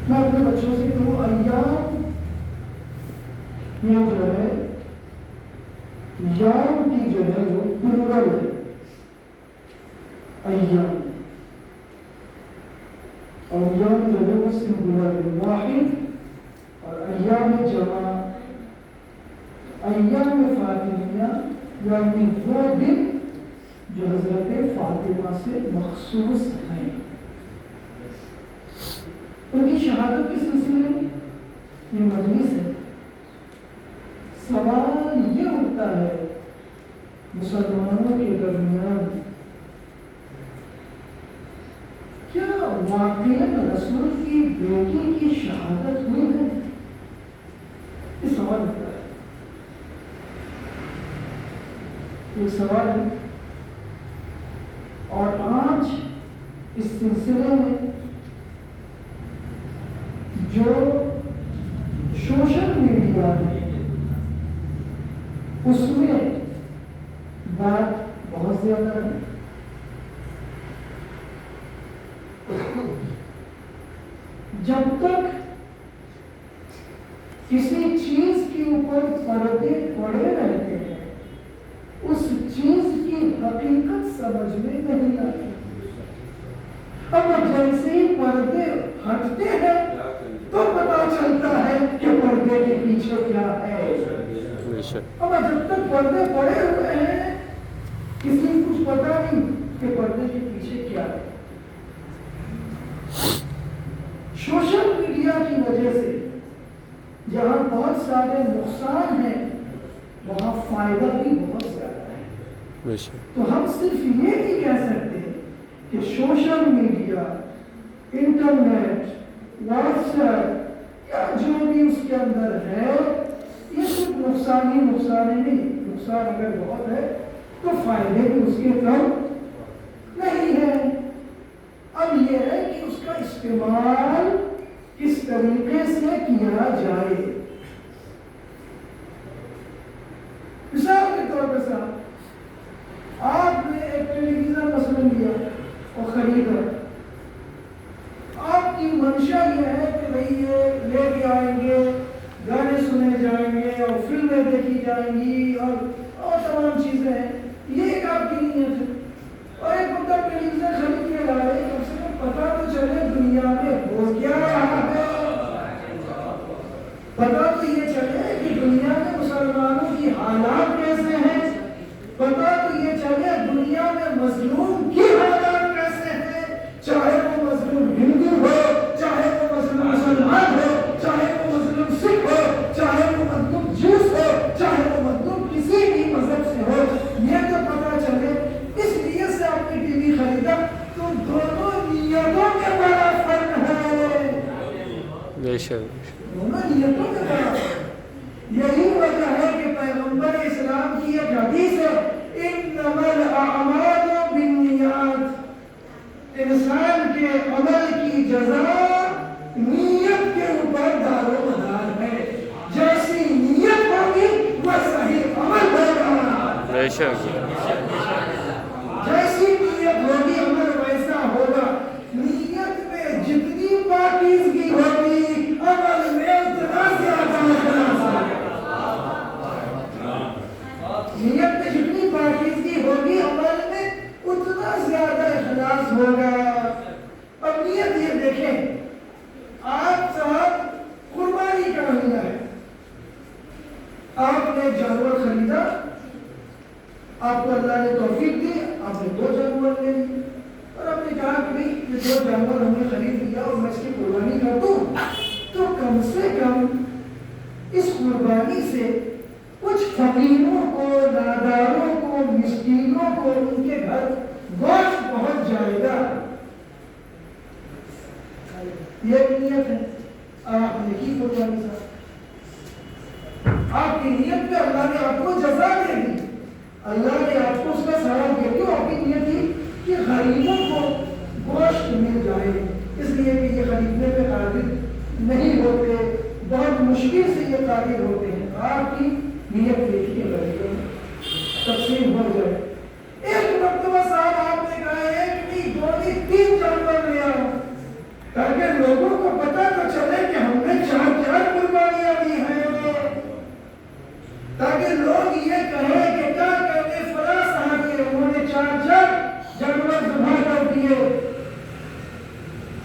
میں اپنے بچوں سے کہوں ایام یہ جو ہے یام کی جو ہے وہ پلورل ہے، ایام، اور یام جو ہے وہ سنگولر ہے، واحد، اور ایام جمع، ایام فاطمیہ یعنی وہ دن جو حضرت فاطمہ سے مخصوص ہیں، ان کی شہادت کے سلسلے میں یہ مجلس ہے۔ سوال یہ اٹھتا ہے مسلمانوں کے درمیان، کیا واقعی رسول کی بیٹی کی شہادت ہوئی ہے؟ یہ سوال اٹھتا ہے، یہ سوال ہے، اور آج اس سلسلے میں جو سوشل میڈیا ہے اس میں بات بہت زیادہ ہے۔ جب تک کسی چیز کے اوپر پردے پڑے رہتے ہیں اس چیز کی حقیقت سمجھ میں نہیں آتی، اب جیسے ہی پردے ہٹتے ہیں تو پتا چلتا ہے کہ پردے کے پیچھے کیا ہے۔ اب جب تک پردے پڑے ہوئے ہیں کسی کو کچھ پتا نہیں کہ پردے کے پیچھے کیا ہے۔ سوشل میڈیا کی وجہ سے جہاں بہت سارے نقصان ہیں وہاں فائدہ بھی بہت زیادہ ہے۔ تو ہم صرف یہ نہیں کہہ سکتے کہ social media, internet, what's app یا جو بھی اس کے اندر ہے یہ صرف نقصان ہی نقصان نہیں، نقصان اگر بہت ہے تو فائدے بھی اس کے کم نہیں ہے۔ اب یہ ہے کہ اس کا استعمال کس طریقے سے کیا جائے۔ مثال کے طور پر صاحب آپ نے ایک ٹیلی ویژن مثلاً لیا اور خریدا، آپ کی منشا یہ ہے کہ بھئی یہ لے کے آئیں گے، گانے سنے جائیں گے اور فلمیں دیکھی جائیں گی اور تمام چیزیں ہیں، یہ ایک آپ کی نیت ہے۔ اور ایک بندہ ٹیلی ویژن خرید کے لائے، کم سے کم پتا تو چلے دنیا میں ہو کیا رہا ہے، پتا تو یہ چلے کہ دنیا میں مسلمانوں کی حالات کیسے ہیں، پتا تو یہ چلے دنیا میں مظلوم کی حالات کیسے ہیں، چاہے وہ مظلوم ہندو ہو، چاہے وہ مظلوم مسلمان ہو، چاہے وہ مظلوم سکھ ہو، چاہے وہ مظلوم جوس ہو، چاہے وہ مظلوم کسی بھی مذہب سے ہو، یہ تو پتا چلے۔ اس لیے سے آپ نے ٹی وی خریدا تو دونوں نیتوں میں بڑا فرق ہے، دونوں نیتوں میں بڑا فرق۔ یہی وجہ ہے کہ پیغمبر اسلام کی ایک حدیث ہے، انما الاعمال بالنیات، انسان کے عمل کی جزا نیت کے اوپر دار و مدار ہے، جیسی نیت ہوگی وہ صحیح عمل ہوگا، جیسی نیت ہوگی عمل ویسا ہوگا۔ نیت میں جتنی پاکیزگی ہوگی عمل میں اتنا زیادہ اخلاص ہوگا، نیت میں جتنی پاکیزگی ہوگی عمل میں اتنا زیادہ اخلاص ہوگا۔ اب نیت یہ دیکھیں، آپ صاحب قربانی کا مہینہ ہے، آپ نے جانور خریدا، آپ کو اللہ نے توفیق دی، آپ نے 2 جانور لے لیے اور آپ نے کہا کہ بھئی یہ 2 جانور ہم نے خرید لیا اور میں اس کی قربانی کر دوں، تو کم سے کم اس قربانی سے کچھ فقیروں کو، ناداروں کو، مسکینوں کو ان کے گھر گوشت پہنچ جائے گا۔ یہ نیت ہے، آپ نے کی قربانی صاحب، آپ کی نیت پہ اللہ نے آپ کو جزا دے دی، اللہ نے آپ کو اس کا ثواب دے دی۔ آپ کی نیت تھی کہ غریبوں کو گوشت مل جائے، اس لیے کہ یہ خریدنے پہ قادر نہیں ہوتے، بہت مشکل سے یہ قادر ہوتے ہیں۔ آپ کی نیت دیکھیے غریبوں میں تقسیم ہو جائے۔ ایک مرتبہ صاحب آپ نے کہا ہے کہ 2 نہیں 3 جانور لے آؤ تاکہ لوگوں کو پتہ تو چلے